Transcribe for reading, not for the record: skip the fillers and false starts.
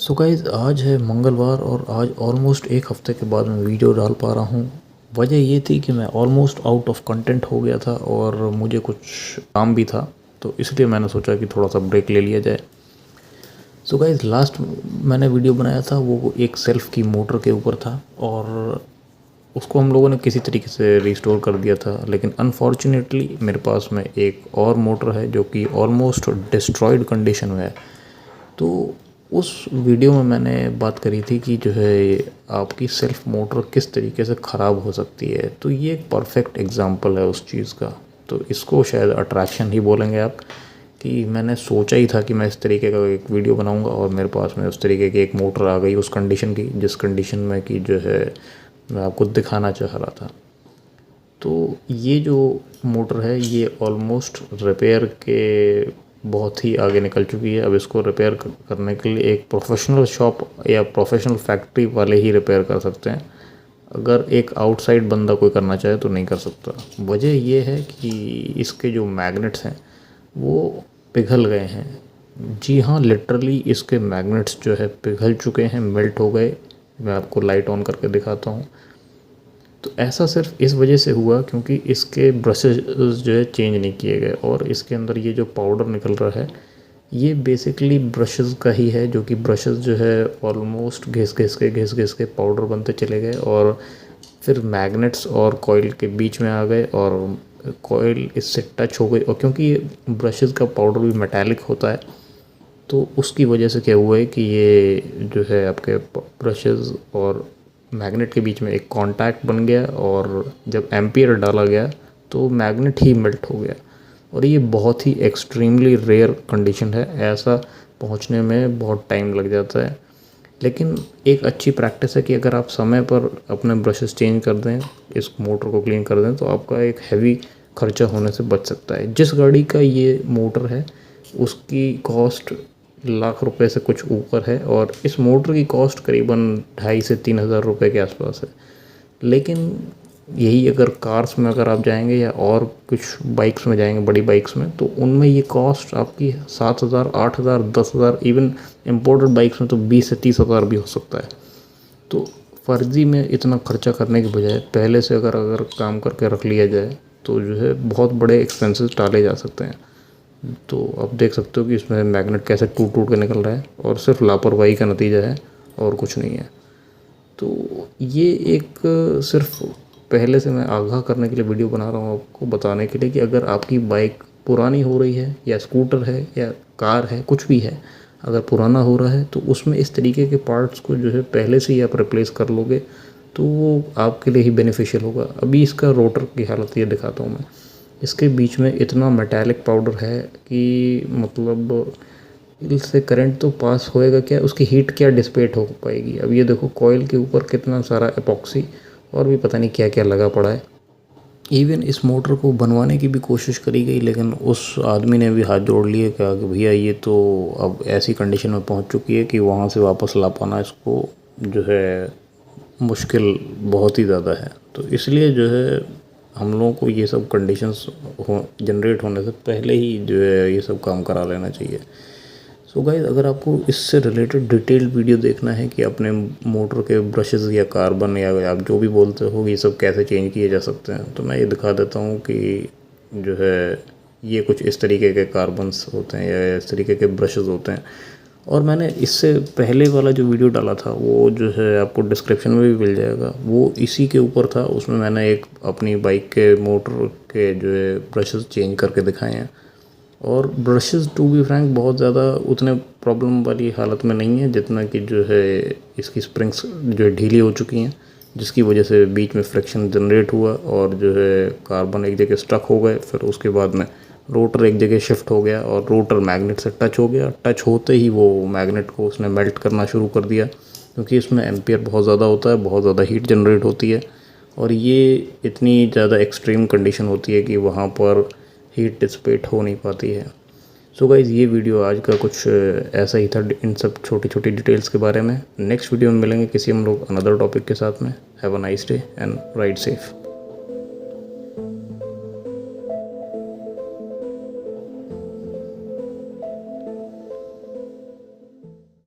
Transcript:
So guys आज है मंगलवार और आज ऑलमोस्ट एक हफ़्ते के बाद मैं वीडियो डाल पा रहा हूँ। वजह ये थी कि मैं ऑलमोस्ट आउट ऑफ कंटेंट हो गया था और मुझे कुछ काम भी था, तो इसलिए मैंने सोचा कि थोड़ा सा ब्रेक ले लिया जाए। सो गाइज़ लास्ट मैंने वीडियो बनाया था वो एक सेल्फ़ की मोटर के ऊपर था और उसको हम लोगों ने किसी तरीके से रिस्टोर कर दिया था, लेकिन अनफॉर्चुनेटली मेरे पास में एक और मोटर है जो कि ऑलमोस्ट डिस्ट्रॉयड कंडीशन में है। तो उस वीडियो में मैंने बात करी थी कि जो है आपकी सेल्फ मोटर किस तरीके से ख़राब हो सकती है, तो ये एक परफेक्ट एग्जांपल है उस चीज़ का। तो इसको शायद अट्रैक्शन ही बोलेंगे आप, कि मैंने सोचा ही था कि मैं इस तरीके का एक वीडियो बनाऊंगा और मेरे पास में उस तरीके की एक मोटर आ गई उस कंडीशन की, जिस कंडीशन में कि जो है मैं आपको दिखाना चाह रहा था। तो ये जो मोटर है ये ऑलमोस्ट रिपेयर के बहुत ही आगे निकल चुकी है। अब इसको रिपेयर करने के लिए एक प्रोफेशनल शॉप या प्रोफेशनल फैक्ट्री वाले ही रिपेयर कर सकते हैं। अगर एक आउटसाइड बंदा कोई करना चाहे तो नहीं कर सकता। वजह ये है कि इसके जो मैग्नेट्स हैं वो पिघल गए हैं। जी हाँ, लिटरली इसके मैग्नेट्स जो है पिघल चुके हैं, मेल्ट हो गए। मैं आपको लाइट ऑन करके दिखाता हूँ। तो ऐसा सिर्फ इस वजह से हुआ क्योंकि इसके ब्रशेस जो है चेंज नहीं किए गए और इसके अंदर ये जो पाउडर निकल रहा है ये बेसिकली ब्रशेस का ही है, जो कि ब्रशेस जो है ऑलमोस्ट घिस घिस के पाउडर बनते चले गए और फिर मैग्नेट्स और कॉइल के बीच में आ गए और कॉइल इससे टच हो गई। और क्योंकि ब्रशेस का पाउडर भी मेटालिक होता है तो उसकी वजह से क्या हुआ है कि ये जो है आपके ब्रशेस और मैग्नेट के बीच में एक कांटेक्ट बन गया और जब एम्पियर डाला गया तो मैग्नेट ही मेल्ट हो गया। और ये बहुत ही एक्सट्रीमली रेयर कंडीशन है, ऐसा पहुंचने में बहुत टाइम लग जाता है। लेकिन एक अच्छी प्रैक्टिस है कि अगर आप समय पर अपने ब्रशेस चेंज कर दें, इस मोटर को क्लीन कर दें, तो आपका एक हैवी खर्चा होने से बच सकता है। जिस गाड़ी का ये मोटर है उसकी कॉस्ट लाख रुपए से कुछ ऊपर है और इस मोटर की कॉस्ट करीबन 2,500 से 3,000 रुपये के आसपास है। लेकिन यही अगर कार्स में अगर आप जाएंगे या और कुछ बाइक्स में जाएंगे, बड़ी बाइक्स में, तो उनमें ये कॉस्ट आपकी 7,000, 8,000, 10,000, इवन इम्पोर्टेड बाइक्स में तो 20 से 30,000 भी हो सकता है। तो फर्जी में इतना खर्चा करने के बजाय पहले से अगर काम करके रख लिया जाए तो जो है बहुत बड़े एक्सपेंसेस टाले जा सकते हैं। तो आप देख सकते हो कि इसमें मैग्नेट कैसे टूट टूट के निकल रहा है और सिर्फ लापरवाही का नतीजा है और कुछ नहीं है। तो ये एक सिर्फ पहले से मैं आगाह करने के लिए वीडियो बना रहा हूँ, आपको बताने के लिए कि अगर आपकी बाइक पुरानी हो रही है या स्कूटर है या कार है, कुछ भी है, अगर पुराना हो रहा है तो उसमें इस तरीके के पार्ट्स को जो है पहले से ही आप रिप्लेस कर लोगे तो वो आपके लिए ही बेनिफिशियल होगा। अभी इसका रोटर की हालत ये दिखाता हूँ मैं। इसके बीच में इतना मेटालिक पाउडर है कि मतलब इससे करंट तो पास होएगा क्या, उसकी हीट क्या डिसिपेट हो पाएगी। अब ये देखो कॉइल के ऊपर कितना सारा एपॉक्सी और भी पता नहीं क्या क्या लगा पड़ा है। इवन इस मोटर को बनवाने की भी कोशिश करी गई, लेकिन उस आदमी ने भी हाथ जोड़ लिए, कहा कि भैया ये तो अब ऐसी कंडीशन में पहुंच चुकी है कि वहाँ से वापस ला पाना इसको जो है मुश्किल बहुत ही ज़्यादा है। तो इसलिए जो है हम लोगों को ये सब कंडीशंस जनरेट होने से पहले ही जो है ये सब काम करा लेना चाहिए। सो गाइस, अगर आपको इससे रिलेटेड डिटेल्ड वीडियो देखना है कि अपने मोटर के ब्रशेस या कार्बन या आप जो भी बोलते हो ये सब कैसे चेंज किए जा सकते हैं, तो मैं ये दिखा देता हूँ कि जो है ये कुछ इस तरीके के कार्बन्स होते हैं या इस तरीके के ब्रशेस होते हैं। और मैंने इससे पहले वाला जो वीडियो डाला था वो जो है आपको डिस्क्रिप्शन में भी मिल जाएगा, वो इसी के ऊपर था। उसमें मैंने एक अपनी बाइक के मोटर के जो है ब्रशेस चेंज करके दिखाए हैं। और ब्रशेस टू बी फ्रैंक बहुत ज़्यादा उतने प्रॉब्लम वाली हालत में नहीं है जितना कि जो है इसकी स्प्रिंग्स जो है ढीली हो चुकी हैं, जिसकी वजह से बीच में फ्रिक्शन जनरेट हुआ और जो है कार्बन एक जगह स्टक हो गए। फिर उसके बाद में रोटर एक जगह शिफ्ट हो गया और रोटर मैग्नेट से टच हो गया। टच होते ही वो मैग्नेट को उसने मेल्ट करना शुरू कर दिया, क्योंकि इसमें एम्पियर बहुत ज़्यादा होता है, बहुत ज़्यादा हीट जनरेट होती है और ये इतनी ज़्यादा एक्सट्रीम कंडीशन होती है कि वहाँ पर हीट डिसिपेट हो नहीं पाती है। सो गाइज़, ये वीडियो आज का कुछ ऐसा ही था इन सब छोटी छोटी डिटेल्स के बारे में। नेक्स्ट वीडियो में मिलेंगे किसी हम लोग अनदर टॉपिक के साथ में। Have a nice day and ride safe.